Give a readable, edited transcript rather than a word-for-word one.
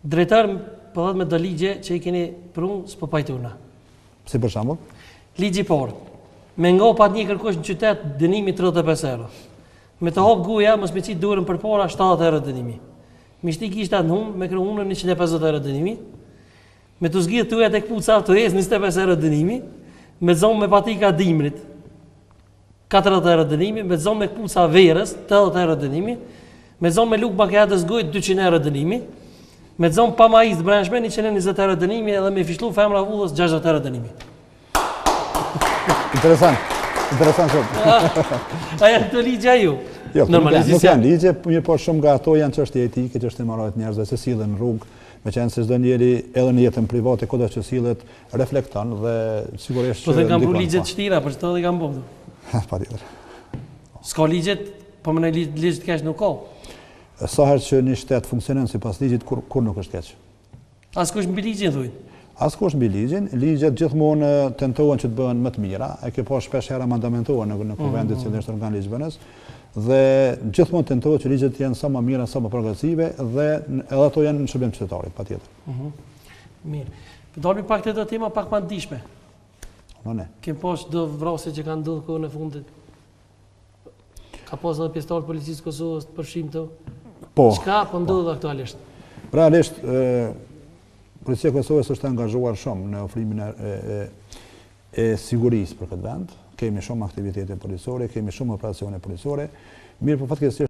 Drejtar po me do ligje që i keni prunë s'po pajtuna. Si për shembull? Ligji i parë. Me ngopat një kërkosh në qytet dënimi 35 euro. Me të hop guja mos me qit durën përpara 70 euro dënimi. Me shti kishta në humë, me kërë hunën 150 euro dënimi. Me të zgjidh tuja tek puca të jes 25 euro dënimi. Me zonë me patika dimrit 40 euro dënimi. Me zonë me puca verës 80 euro dënimi. Me zonë me luk bakjatës gujt 200 euro dënimi. Me zonë pa majiz të brendshme 120 euro dënimi edhe me fishlu femra vullës 60 euro dënimi. Interesant shumë. A janë të ligja ju? Jo, nuk janë ligje, mirë po shumë nga ato janë çështje etike, çështje morale të njerëzve, se sillen në rrugë, meqenëse se çdo njeri edhe në jetën private kudo që sillet reflekton dhe sigurisht po të kanë bërë ligje të vështira, për çdo i kanë bërë. Patjetër. S'ka ligjet, po më në ligj të keq nuk ka. Sa herë që një shtet funksionon sipas ligjit kur nuk është keq. Askush mbi ligjin thuj. Askush mbi ligjin, ligjet gjithmonë tentohen që të bëhen më të mira, e kjo po shpesh herë mandamentohen në kuvendit që është organ ligjvënës, dhe gjithmonë tentohet që ligjet janë sa më mira, sa më progresive dhe edhe ato janë në shërbim të qytetarit, patjetër. Mirë. Dalmi pak të tema pak më ndihshme. Ne. Kem pas do vrasje që kanë ndodhur kohën e fundit. Ka pas edhe pjesëtar policisë Kosovës të përfshim të. Po. Çka po ndodh aktualisht? Realisht Policia e Kosovës është angazhuar shumë në ofrimin e sigurisë për këtë vend. Kemi shumë aktivitete policore, kemi shumë operacione policore. Mirë, po fatkeqësisht